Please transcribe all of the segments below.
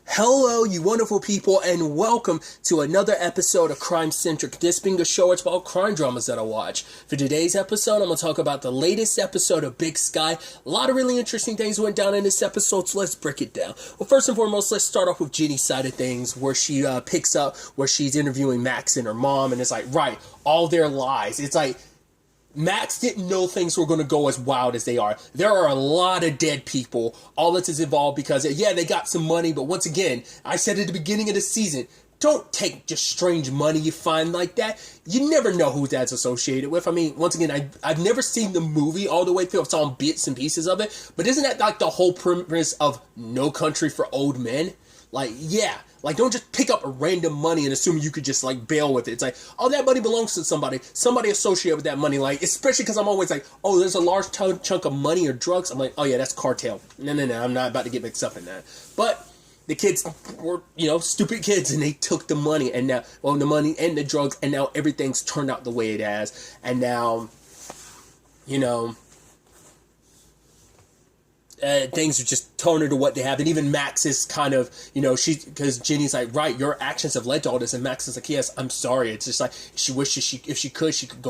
Hello, you wonderful people, and welcome to another episode of Crime Centric. This being a show, it's about crime dramas that I watch. For today's episode, I'm going to talk about the latest episode of Big Sky. A lot of really interesting things went down in this episode, so let's break it down. Well, first and foremost, let's start off with Jenny's side of things, where she picks up where she's interviewing Max and her mom, and it's like, right, all their lies. It's like, Max didn't know things were going to go as wild as they are. There are a lot of dead people. All this is involved because, yeah, they got some money, but once again, I said at the beginning of the season, don't take just strange money you find like that. You never know who that's associated with. I mean, once again, I've never seen the movie all the way through. I've saw bits and pieces of it, but isn't that like the whole premise of No Country for Old Men? Like, yeah. Like, don't just pick up random money and assume you could just, like, bail with it. It's like, oh, that money belongs to somebody. Somebody associated with that money. Like, especially because I'm always like, oh, there's a large chunk of money or drugs. I'm like, oh, yeah, that's cartel. No, I'm not about to get mixed up in that. But the kids were, stupid kids, and they took the money. And now, well, the money and the drugs, and now everything's turned out the way it has. And now, things are just toned to what they have. And even Max is kind of, because Jenny's like, right, your actions have led to all this. And Max is like, yes, I'm sorry. It's just like, she wishes if she could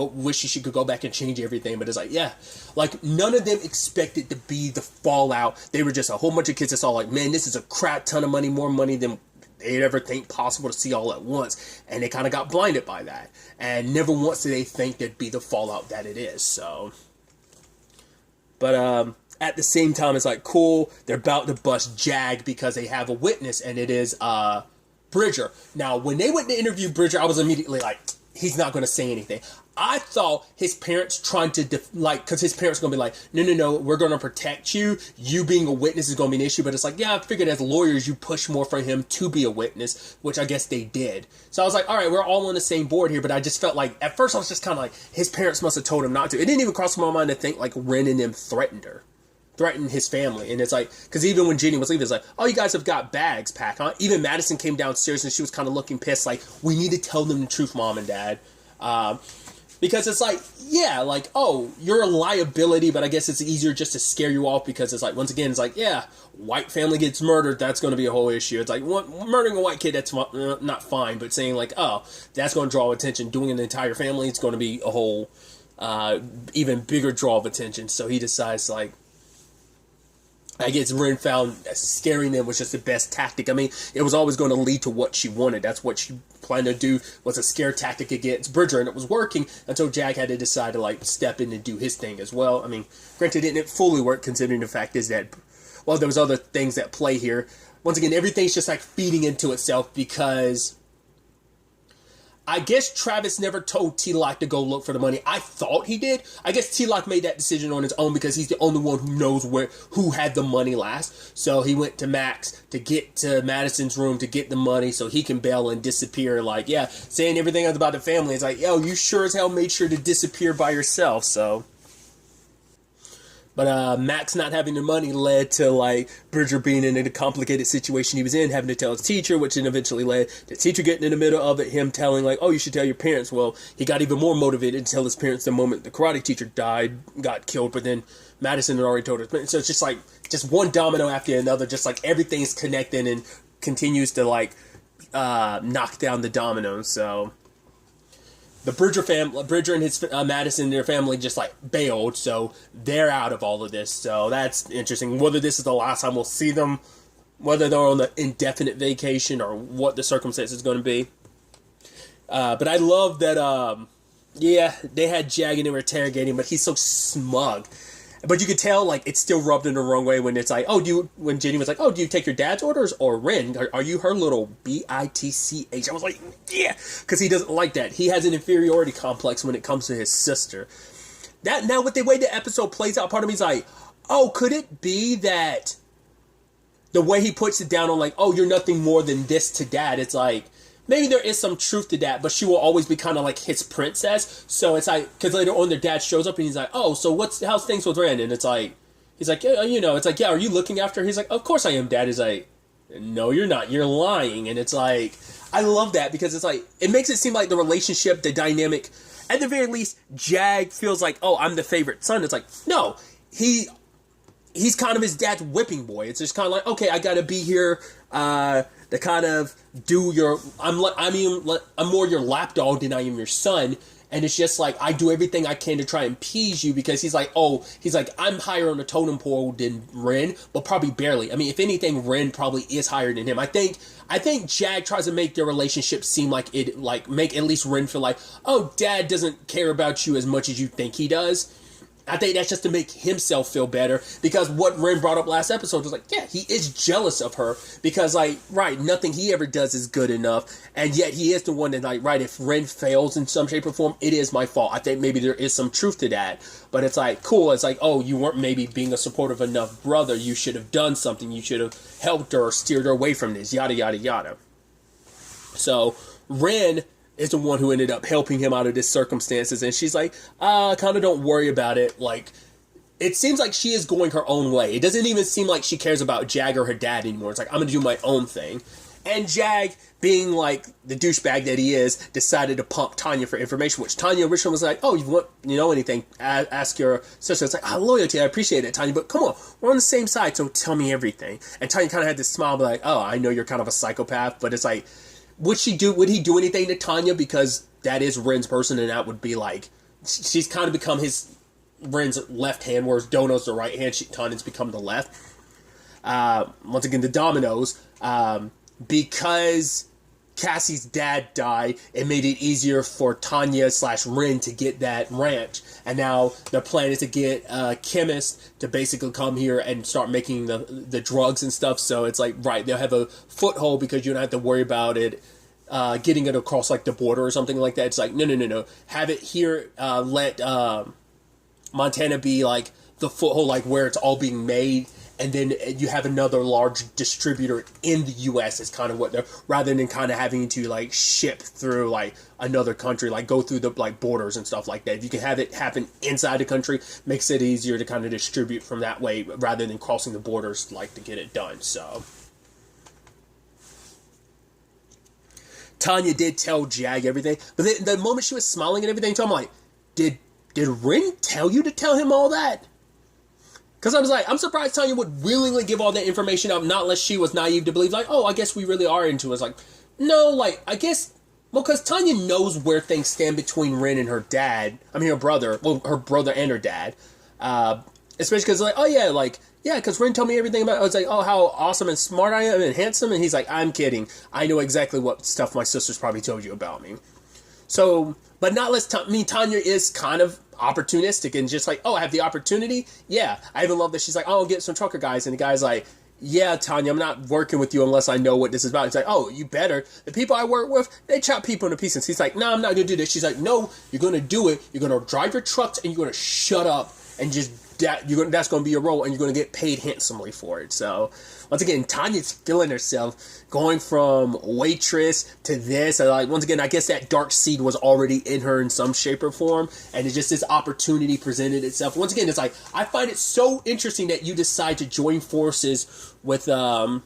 go back and change everything. But it's like, yeah, like none of them expected to be the fallout. They were just a whole bunch of kids that's all like, man, this is a crap ton of money, more money than they'd ever think possible to see all at once. And they kind of got blinded by that. And never once did they think there'd be the fallout that it is. So, but, at the same time, it's like, cool, they're about to bust Jag because they have a witness, and it is Bridger. Now, when they went to interview Bridger, I was immediately like, he's not going to say anything. I thought his parents trying to, because his parents are going to be like, no, we're going to protect you. You being a witness is going to be an issue. But it's like, yeah, I figured as lawyers, you push more for him to be a witness, which I guess they did. So I was like, all right, we're all on the same board here. But I just felt like, at first, I was just kind of like, his parents must have told him not to. It didn't even cross my mind to think, like, Ren and them threatened his family. And it's like, because even when Jenny was leaving, it's like, oh, you guys have got bags packed, huh? Even Madison came downstairs and she was kind of looking pissed, like, we need to tell them the truth, Mom and Dad. Because it's like, yeah, like, oh, you're a liability, but I guess it's easier just to scare you off because it's like, once again, it's like, yeah, white family gets murdered, that's going to be a whole issue. It's like, murdering a white kid, that's not fine, but saying like, oh, that's going to draw attention. Doing an entire family, it's going to be a whole even bigger draw of attention. So he decides, like, I guess Ren found scaring them was just the best tactic. I mean, it was always going to lead to what she wanted. That's what she planned to do, was a scare tactic against Bridger, and it was working until Jag had to decide to, like, step in and do his thing as well. I mean, granted, it didn't fully work, considering the fact is that, well, there was other things at play here. Once again, everything's just, like, feeding into itself because I guess Travis never told T-Lock to go look for the money. I thought he did. I guess T-Lock made that decision on his own because he's the only one who knows who had the money last. So he went to Max to get to Madison's room to get the money so he can bail and disappear. Like, yeah, saying everything about the family. It's like, yo, you sure as hell made sure to disappear by yourself, so. But Max not having the money led to, like, Bridger being in a complicated situation he was in, having to tell his teacher, which then eventually led to the teacher getting in the middle of it, him telling, like, oh, you should tell your parents. Well, he got even more motivated to tell his parents the moment the karate teacher got killed, but then Madison had already told his parents. So it's just, like, just one domino after another, just, like, everything's connecting and continues to, like, knock down the dominoes, so. The Bridger and his Madison, their family just like bailed, so they're out of all of this. So that's interesting. Whether this is the last time we'll see them, whether they're on the indefinite vacation or what the circumstance is going to be. But I love that. Yeah, they had Jag and they were interrogating, but he's so smug. But you could tell, like, it's still rubbed in the wrong way when it's like, when Jenny was like, oh, do you take your dad's orders or Ren? Are you her little bitch? I was like, yeah, because he doesn't like that. He has an inferiority complex when it comes to his sister. Now, with the way the episode plays out, part of me is like, oh, could it be that the way he puts it down on, like, oh, you're nothing more than this to Dad, it's like, maybe there is some truth to that, but she will always be kind of like his princess. So it's like, because later on their dad shows up and he's like, oh, so how's things with Ren? And it's like, he's like, yeah, it's like, yeah, are you looking after her? He's like, of course I am, Dad. He's like, no, you're not. You're lying. And it's like, I love that because it's like, it makes it seem like the relationship, the dynamic, at the very least, Jag feels like, oh, I'm the favorite son. It's like, no, he he's kind of his dad's whipping boy. It's just kind of like, okay, I gotta be here to kind of do your. I'm more your lapdog than I am your son. And it's just like, I do everything I can to try and appease you, because he's like, I'm higher on the totem pole than Ren, but probably barely. I mean, if anything, Ren probably is higher than him. I think Jag tries to make their relationship seem like it, like, make at least Ren feel like, oh, Dad doesn't care about you as much as you think he does. I think that's just to make himself feel better, because what Ren brought up last episode was like, yeah, he is jealous of her, because, like, right, nothing he ever does is good enough, and yet he is the one that, like, right, if Ren fails in some shape or form, it is my fault. I think maybe there is some truth to that, but it's like, cool, it's like, oh, you weren't maybe being a supportive enough brother, you should have done something, you should have helped her or steered her away from this, yada, yada, yada. So, Ren is the one who ended up helping him out of these circumstances, and she's like, kind of don't worry about it. Like, it seems like she is going her own way. It doesn't even seem like she cares about Jag or her dad anymore. It's like, I'm gonna do my own thing. And Jag, being like the douchebag that he is, decided to pump Tanya for information, which Tanya originally was like, oh, you know anything, ask your sister. It's like, loyalty, I appreciate it, Tanya, but come on, we're on the same side, so tell me everything. And Tanya kind of had this smile, like, oh, I know you're kind of a psychopath, but it's like, would he do anything to Tanya? Because that is Ren's person, and that would be like, she's kind of become Ren's left hand, whereas Dono's the right hand. Tanya's become the left. Once again, the dominoes. Because Cassie's dad died, it made it easier for Tanya/Ren to get that ranch. And now the plan is to get a chemist to basically come here and start making the drugs and stuff. So it's like, right, they'll have a foothold because you don't have to worry about it getting it across like the border or something like that. It's like, no. Have it here, let Montana be like the foothold, like where it's all being made. And then you have another large distributor in the U.S. is kind of what they're, rather than kind of having to like ship through like another country, like go through the like borders and stuff like that. If you can have it happen inside the country, makes it easier to kind of distribute from that way rather than crossing the borders like to get it done. So Tanya did tell Jag everything, but the moment she was smiling and everything, so I'm like, did Ren tell you to tell him all that? Because I was like, I'm surprised Tanya would willingly give all that information out, not unless she was naive to believe, like, oh, I guess we really are into it. It's like, no, like, I guess, well, because Tanya knows where things stand between Ren and her dad. I mean, her brother and her dad. Especially because, like, oh, yeah, like, yeah, because Ren told me everything about it. I was like, oh, how awesome and smart I am and handsome. And he's like, I'm kidding. I know exactly what stuff my sister's probably told you about me. So, but not less, Tanya is kind of opportunistic and just like, oh, I have the opportunity? Yeah. I even love that she's like, oh, I'll get some trucker guys. And the guy's like, yeah, Tanya, I'm not working with you unless I know what this is about. He's like, oh, you better. The people I work with, they chop people into pieces. He's like, no, I'm not going to do this. She's like, no, you're going to do it. You're going to drive your trucks and you're going to shut up and just, that's going to be your role and you're going to get paid handsomely for it. So, once again, Tanya's feeling herself, going from waitress to this. And like, once again, I guess that dark seed was already in her in some shape or form. And it's just this opportunity presented itself. Once again, it's like, I find it so interesting that you decide to join forces with the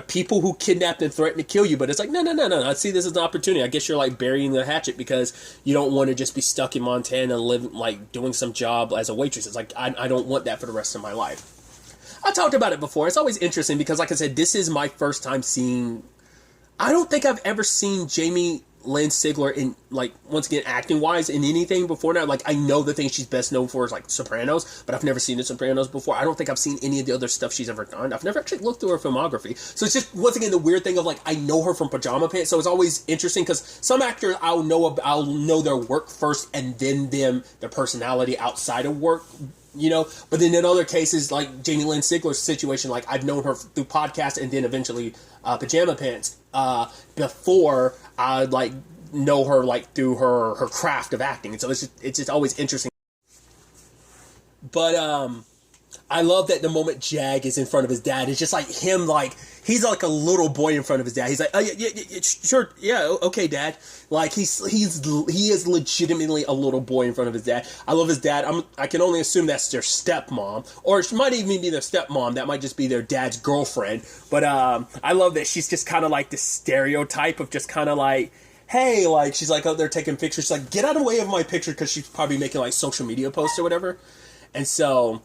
people who kidnapped and threatened to kill you. But it's like, no. I see this as an opportunity. I guess you're like burying the hatchet because you don't want to just be stuck in Montana and live, like, doing some job as a waitress. It's like, I don't want that for the rest of my life. I talked about it before. It's always interesting because, like I said, this is my first time seeing... I don't think I've ever seen Jamie Lynn Sigler in, like, once again, acting-wise in anything before now. Like, I know the thing she's best known for is, like, Sopranos, but I've never seen The Sopranos before. I don't think I've seen any of the other stuff she's ever done. I've never actually looked through her filmography. So it's just, once again, the weird thing of, like, I know her from Pajama Pants, so it's always interesting because some actors I'll know their work first and then their personality outside of work, you know, but then in other cases, like Jamie Lynn Sigler's situation, like I've known her through podcasts and then eventually Pajama Pants before I like know her like through her craft of acting, and so it's just always interesting. But I love that the moment Jag is in front of his dad, it's just like him, like he's like a little boy in front of his dad. He's like, oh yeah, sure, yeah, okay, Dad. Like he is legitimately a little boy in front of his dad. I love his dad. I can only assume that's their stepmom, or it might even be their stepmom. That might just be their dad's girlfriend. But I love that she's just kind of like this stereotype of just kind of like, hey, like she's like out there taking pictures. She's like, get out of the way of my picture, because she's probably making like social media posts or whatever. And so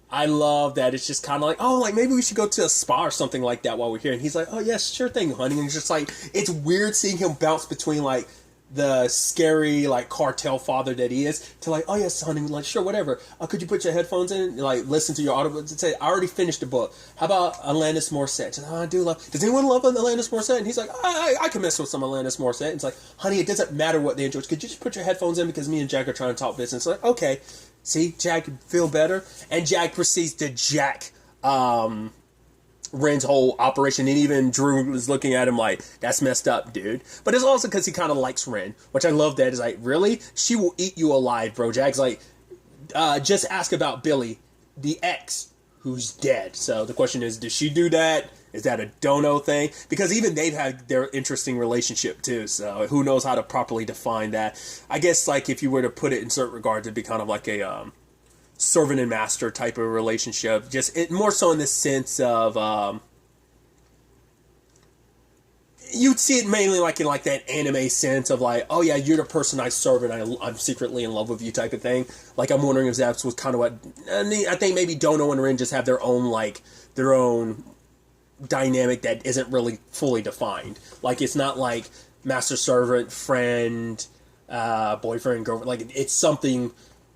I love that it's just kind of like, oh, like maybe we should go to a spa or something like that while we're here. And he's like, oh, yes, sure thing, honey. And it's just like, it's weird seeing him bounce between like the scary like cartel father that he is to like, oh, yes, honey, like, sure, whatever. Could you put your headphones in and like listen to your audible and say, I already finished the book. How about Alanis Morissette? Oh, I do love, does anyone love Alanis Morissette? And he's like, I can mess with some Alanis Morissette. And it's like, honey, it doesn't matter what they enjoy. Could you just put your headphones in because me and Jack are trying to talk business? Like, okay. See, Jack feel better, and Jack proceeds to jack Ren's whole operation, and even Drew was looking at him like, that's messed up, dude. But it's also because he kind of likes Ren, which I love that. Is like, really? She will eat you alive, bro. Jack's like, just ask about Billy, the ex, who's dead. So the question is, does she do that? Is that a dono thing? Because even they've had their interesting relationship too, so who knows how to properly define that. I guess like if you were to put it in certain regards, it'd be kind of like a servant and master type of relationship. Just more so in the sense of you'd see it mainly like in like that anime sense of like, oh yeah, you're the person I serve and I'm secretly in love with you type of thing. Like I'm wondering if that was kind of what I think maybe Dono and Rin just have their own dynamic that isn't really fully defined. Like it's not like master servant, friend, boyfriend, girlfriend. Like it's something,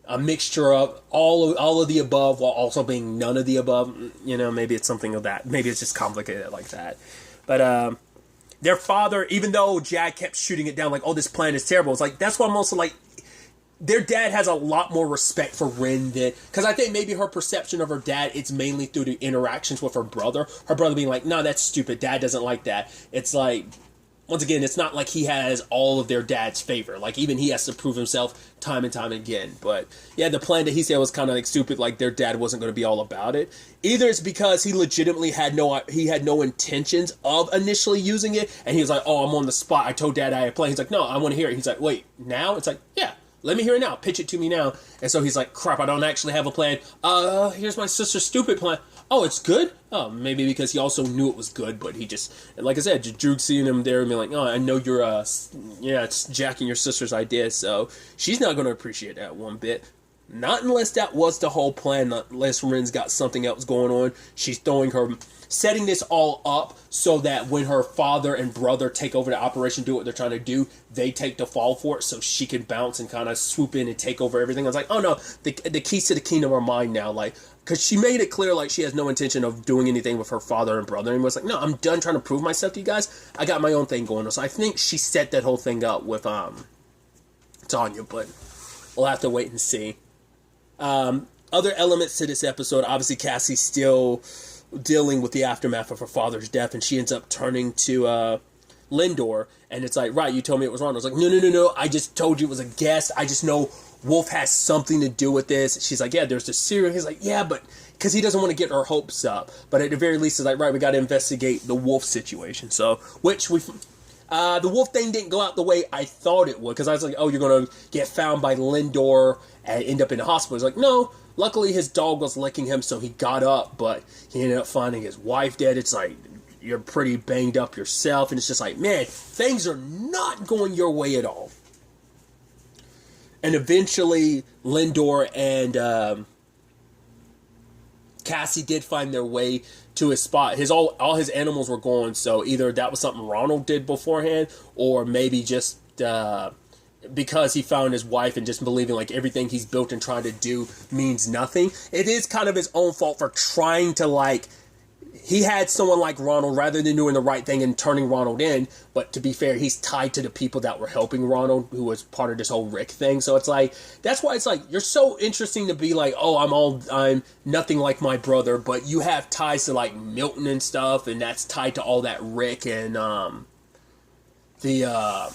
a mixture of all of the above while also being none of the above. You know, maybe it's something of that. Maybe it's just complicated like that. But their father, even though Jack kept shooting it down like, oh, this plan is terrible, it's like that's why I'm also like, their dad has a lot more respect for Rin than... Because I think maybe her perception of her dad, it's mainly through the interactions with her brother. Her brother being like, no, that's stupid. Dad doesn't like that. It's like... Once again, it's not like he has all of their dad's favor. Like, even he has to prove himself time and time again. But, yeah, the plan that he said was kind of like stupid. Like, their dad wasn't going to be all about it. Either it's because he legitimately had no intentions of initially using it. And he was like, oh, I'm on the spot. I told Dad I had a plan. He's like, no, I want to hear it. He's like, wait, now? It's like, yeah. Let me hear it now. Pitch it to me now. And so he's like, crap, I don't actually have a plan. Here's my sister's stupid plan. Oh, it's good? Oh, maybe because he also knew it was good, but he just, like I said, Drew seeing him there and being like, oh, I know you're, it's jacking your sister's idea, so she's not going to appreciate that one bit. Not unless that was the whole plan, not unless Ren's got something else going on. She's setting this all up so that when her father and brother take over the operation, do what they're trying to do, they take the fall for it so she can bounce and kind of swoop in and take over everything. I was like, oh no, the keys to the kingdom are mine now. Like, because she made it clear like she has no intention of doing anything with her father and brother. And was like, no, I'm done trying to prove myself to you guys. I got my own thing going on. So I think she set that whole thing up with Tanya, but we'll have to wait and see. Other elements to this episode, obviously Cassie's still dealing with the aftermath of her father's death, and she ends up turning to Lindor, and it's like, right, you told me it was wrong. I was like, no, I just told you it was a guess. I just know Wolf has something to do with this. She's like, yeah, there's the serial. He's like, yeah, but because he doesn't want to get her hopes up, but at the very least, it's like, right, we got to investigate the Wolf situation. So, which the Wolf thing didn't go out the way I thought it would, because I was like, oh, you're going to get found by Lindor and end up in the hospital. It's like, no, luckily his dog was licking him, so he got up, but he ended up finding his wife dead. It's like, you're pretty banged up yourself, and it's just like, man, things are not going your way at all. And eventually, Lindor and Cassie did find their way to his spot. All his animals were gone, so either that was something Ronald did beforehand, or maybe just because he found his wife and just believing like everything he's built and trying to do means nothing. It is kind of his own fault for trying to like... He had someone like Ronald rather than doing the right thing and turning Ronald in, but to be fair, he's tied to the people that were helping Ronald, who was part of this whole Rick thing. So it's like, that's why it's like, you're so interesting to be like, oh, I'm nothing like my brother, but you have ties to like Milton and stuff, and that's tied to all that Rick and the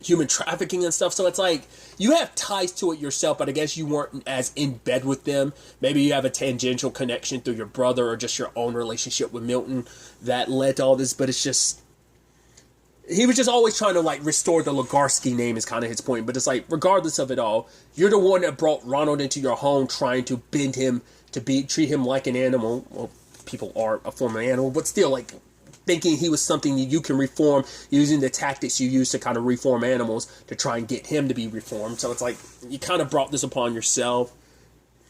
human trafficking and stuff. So it's like, you have ties to it yourself, but I guess you weren't as in bed with them. Maybe you have a tangential connection through your brother or just your own relationship with Milton that led to all this, but it's just... He was just always trying to, like, restore the Legarsky name is kind of his point, but it's like, regardless of it all, you're the one that brought Ronald into your home trying to bend him to treat him like an animal. Well, people are a form of animal, but still, like... thinking he was something that you can reform using the tactics you use to kind of reform animals to try and get him to be reformed. So it's like, you kind of brought this upon yourself.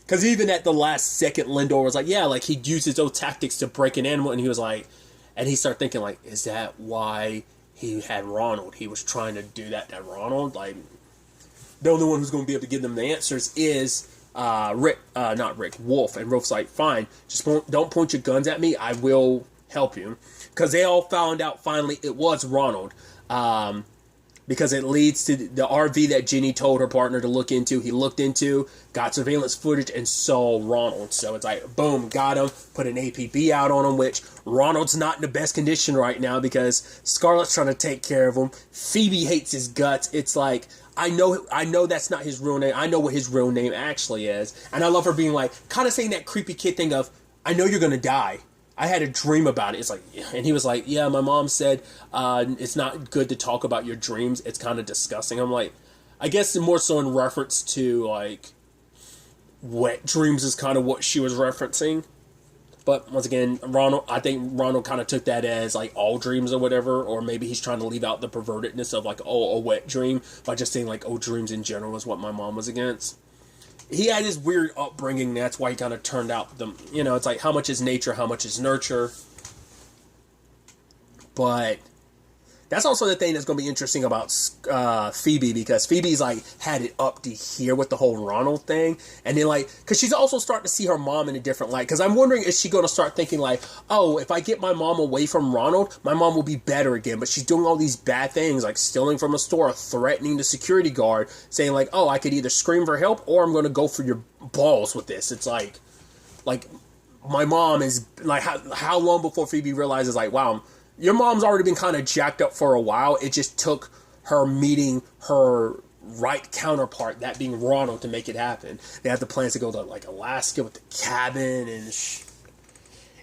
Because even at the last second, Lindor was like, yeah, like, he'd use his own tactics to break an animal, and he was like, and he started thinking, like, is that why he had Ronald? He was trying to do that to Ronald? Like, the only one who's going to be able to give them the answers is Wolf. And Wolf's like, fine, just don't point your guns at me, I will help you. Because they all found out finally it was Ronald. Because it leads to the RV that Jenny told her partner to look into. He looked into, got surveillance footage, and saw Ronald. So it's like, boom, got him, put an APB out on him, which Ronald's not in the best condition right now because Scarlett's trying to take care of him. Phoebe hates his guts. It's like, I know that's not his real name. I know what his real name actually is. And I love her being like, kind of saying that creepy kid thing of, I know you're going to die. I had a dream about it. It's like, and he was like, yeah, my mom said it's not good to talk about your dreams. It's kind of disgusting. I'm like, I guess more so in reference to, like, wet dreams is kind of what she was referencing. But once again, I think Ronald kind of took that as, like, all dreams or whatever, or maybe he's trying to leave out the pervertedness of, like, oh, a wet dream by just saying, like, oh, dreams in general is what my mom was against. He had his weird upbringing. That's why he kind of turned out the, it's like how much is nature, how much is nurture. But that's also the thing that's going to be interesting about Phoebe, because Phoebe's like had it up to here with the whole Ronald thing. And then like, because she's also starting to see her mom in a different light. Because I'm wondering, is she going to start thinking like, oh, if I get my mom away from Ronald, my mom will be better again. But she's doing all these bad things, like stealing from a store, threatening the security guard, saying like, oh, I could either scream for help or I'm going to go for your balls with this. It's like my mom is like, how long before Phoebe realizes like, wow, your mom's already been kind of jacked up for a while. It just took her meeting her right counterpart, that being Ronald, to make it happen. They have the plans to go to, like, Alaska with the cabin, and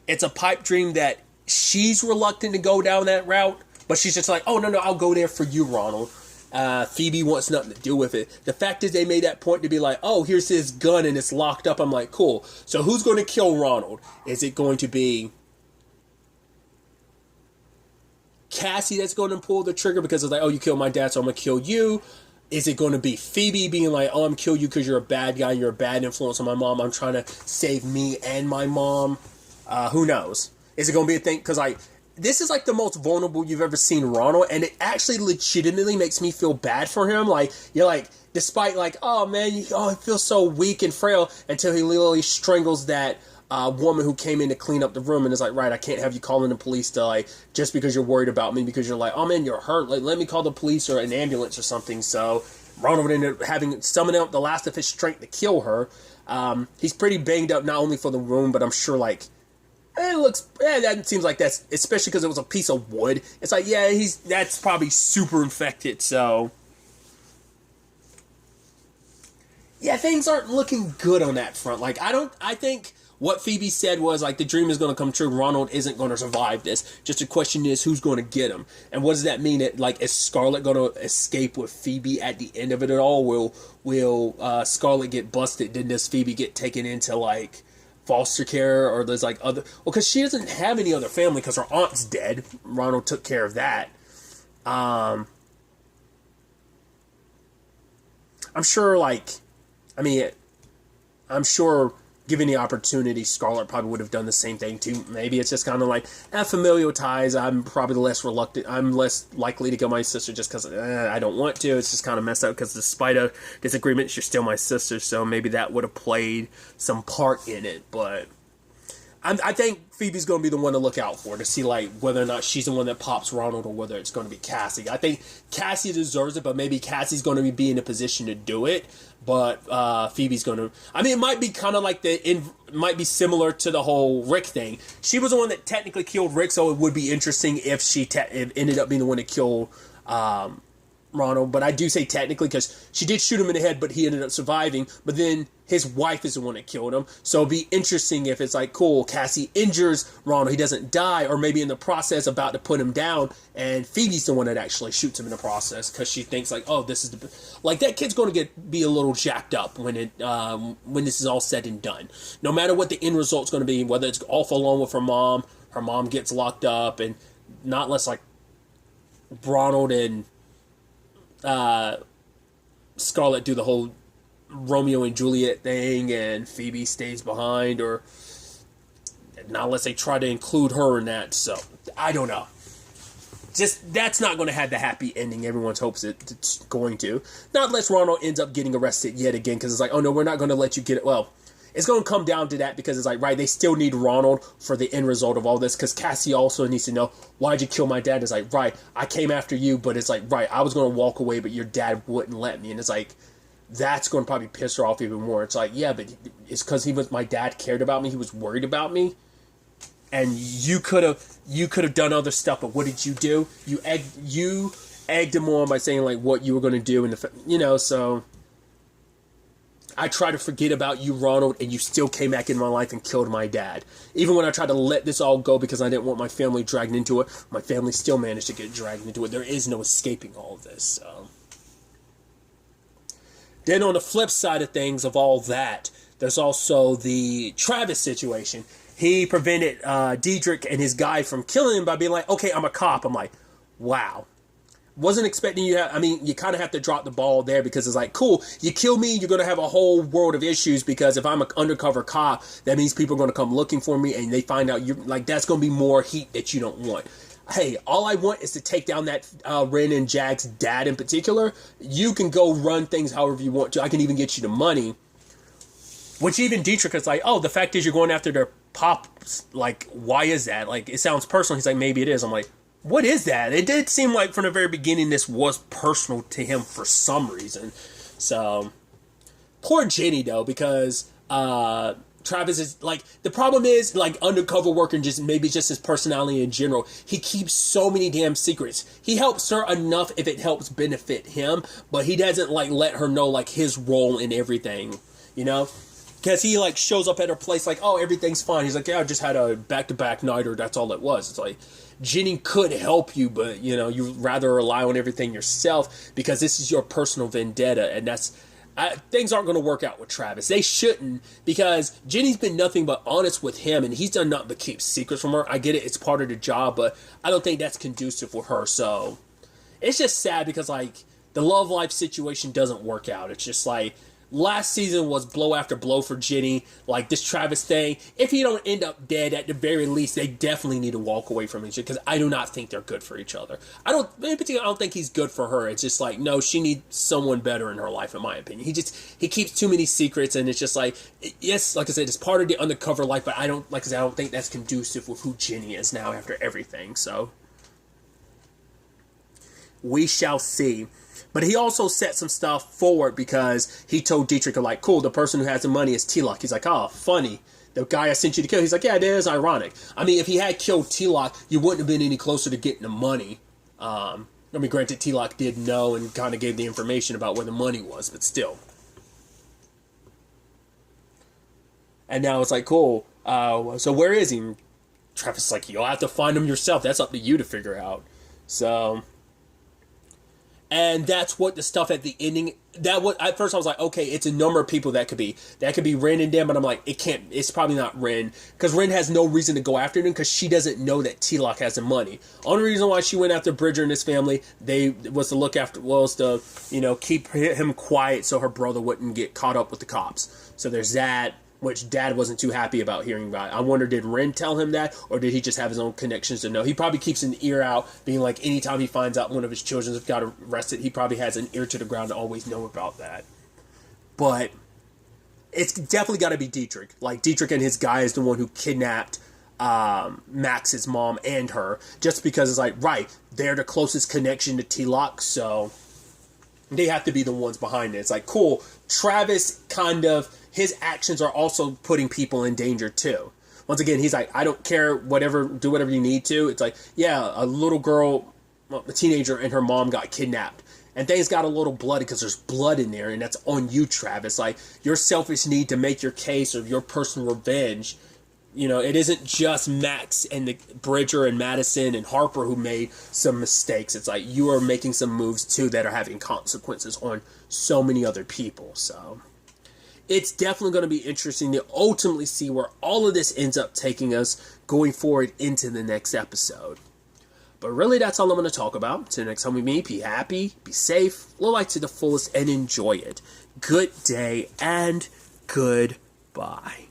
it's a pipe dream that she's reluctant to go down that route, but she's just like, oh, no, I'll go there for you, Ronald. Phoebe wants nothing to do with it. The fact is they made that point to be like, oh, here's his gun and it's locked up. I'm like, cool. So who's going to kill Ronald? Is it going to be Cassie that's going to pull the trigger because it's like, oh, you killed my dad, so I'm going to kill you? Is it going to be Phoebe being like, oh, I'm kill you because you're a bad guy, you're a bad influence on my mom, I'm trying to save me and my mom? Who knows? Is it going to be a thing? Because like, this is like the most vulnerable you've ever seen Ronald, and it actually legitimately makes me feel bad for him. Like, you're like, despite like, oh man, he feels so weak and frail, until he literally strangles that woman who came in to clean up the room, and is like, right, I can't have you calling the police to like, just because you're worried about me, because you're like, oh man, you're hurt, like, let me call the police or an ambulance or something. So Ronald would end up summoning up the last of his strength to kill her. He's pretty banged up, not only for the wound, but I'm sure like, that seems like that's, especially because it was a piece of wood, it's like, yeah, that's probably super infected. So yeah, things aren't looking good on that front. Like, I think what Phoebe said was, like, the dream is going to come true. Ronald isn't going to survive this. Just the question is, who's going to get him? And what does that mean? Like, is Scarlett going to escape with Phoebe at the end of it at all? Will Scarlett get busted? Did this Phoebe get taken into, like, foster care? Or there's, like, other... Well, because she doesn't have any other family because her aunt's dead. Ronald took care of that. I'm sure, like... I'm sure... Given the opportunity, Scarlett probably would have done the same thing too. Maybe it's just kind of like, familial ties, I'm probably less reluctant, I'm less likely to kill my sister just because I don't want to. It's just kind of messed up because despite a disagreement, you're still my sister, so maybe that would have played some part in it. But I think Phoebe's going to be the one to look out for, to see like whether or not she's the one that pops Ronald or whether it's going to be Cassie. I think Cassie deserves it, but maybe Cassie's going to be in a position to do it. But Phoebe's going to... it might be kind of like might be similar to the whole Rick thing. She was the one that technically killed Rick, so it would be interesting if she ended up being the one to kill Ronald. But I do say technically because she did shoot him in the head, but he ended up surviving. But then his wife is the one that killed him. So it'd be interesting if it's like, cool, Cassie injures Ronald, he doesn't die, or maybe in the process about to put him down, and Phoebe's the one that actually shoots him in the process because she thinks like, oh, this is the... Like, that kid's going to be a little jacked up when this is all said and done. No matter what the end result's going to be, whether it's off alone with her mom gets locked up, and not less like Ronald and Scarlett do the whole Romeo and Juliet thing and Phoebe stays behind, or not unless they try to include her in that. So I don't know. Just that's not going to have the happy ending everyone hopes it's going to. Not unless Ronald ends up getting arrested yet again, because it's like, oh no, we're not going to let you get it. Well, it's going to come down to that, because it's like, right, they still need Ronald for the end result of all this, because Cassie also needs to know, why'd you kill my dad? It's like, right, I came after you, but it's like, right, I was going to walk away, but your dad wouldn't let me. And it's like, that's going to probably piss her off even more. It's like, yeah, but it's because my dad cared about me, he was worried about me, and you could have done other stuff, but what did you do? You egged him on by saying like what you were going to do, and so I try to forget about you, Ronald, and you still came back in my life and killed my dad. Even when I tried to let this all go because I didn't want my family dragged into it, my family still managed to get dragged into it. There is no escaping all of this. So. Then on the flip side of things of all that, there's also the Travis situation. He prevented Diedrich and his guy from killing him by being like, okay, I'm a cop. I'm like, wow. Wasn't expecting you. You kind of have to drop the ball there, because it's like, cool, you kill me, you're going to have a whole world of issues, because if I'm an undercover cop, that means people are going to come looking for me, and they find out you're like, that's going to be more heat that you don't want. Hey, all I want is to take down that Ren and Jag's dad in particular. You can go run things however you want to. I can even get you the money. Which even Dietrich is like, oh, the fact is you're going after their pops. Like, why is that? Like, it sounds personal. He's like, maybe it is. I'm like, what is that? It did seem like from the very beginning this was personal to him for some reason. So, poor Jenny, though, because Travis is, like, the problem is, like, undercover worker and just maybe just his personality in general. He keeps so many damn secrets. He helps her enough if it helps benefit him, but he doesn't, like, let her know, like, his role in everything, you know? Because he, like, shows up at her place like, oh, everything's fine. He's like, yeah, I just had a back-to-back nighter. That's all it was. It's like, Jenny could help you, but, you'd rather rely on everything yourself because this is your personal vendetta, and that's... things aren't going to work out with Travis. They shouldn't, because Jenny's been nothing but honest with him, and he's done nothing but keep secrets from her. I get it. It's part of the job, but I don't think that's conducive for her. So it's just sad because, like, the love life situation doesn't work out. It's just like... Last season was blow after blow for Jenny. Like, this Travis thing, if he don't end up dead, at the very least, they definitely need to walk away from each other, because I do not think they're good for each other. I don't think he's good for her. It's just like, no, she needs someone better in her life, in my opinion. He keeps too many secrets, and it's just like, yes, like I said, it's part of the undercover life, but I don't think that's conducive with who Jenny is now after everything, so. We shall see. But he also set some stuff forward, because he told Dietrich, like, cool, the person who has the money is T-Lock. He's like, oh, funny. The guy I sent you to kill. He's like, yeah, it is ironic. I mean, if he had killed T-Lock, you wouldn't have been any closer to getting the money. Granted, T-Lock did know and kind of gave the information about where the money was, but still. And now it's like, cool. So where is he? Travis is like, you'll have to find him yourself. That's up to you to figure out. So... And that's what the stuff at the ending, at first I was like, okay, it's a number of people that could be. That could be Ren and them, but I'm like, it's probably not Ren. Because Ren has no reason to go after him, because she doesn't know that T-Lock has the money. Only reason why she went after Bridger and his family, was to keep him quiet so her brother wouldn't get caught up with the cops. So there's that, which Dad wasn't too happy about hearing about. I wonder, did Ren tell him that, or did he just have his own connections to know? He probably keeps an ear out, being like, anytime he finds out one of his children got arrested, he probably has an ear to the ground to always know about that. But it's definitely got to be Dietrich. Like, Dietrich and his guy is the one who kidnapped Max's mom and her, just because it's like, right, they're the closest connection to T-Lock, so they have to be the ones behind it. It's like, cool, Travis his actions are also putting people in danger too. Once again, he's like, I don't care, do whatever you need to. It's like, yeah, a little girl, a teenager, and her mom got kidnapped. And things got a little bloody because there's blood in there, and that's on you, Travis. Like, your selfish need to make your case or your personal revenge, it isn't just Max and the Bridger and Madison and Harper who made some mistakes. It's like, you are making some moves too that are having consequences on so many other people, so... It's definitely going to be interesting to ultimately see where all of this ends up taking us going forward into the next episode. But really, that's all I'm going to talk about. Until next time we meet, be happy, be safe, live life to the fullest, and enjoy it. good day, and goodbye.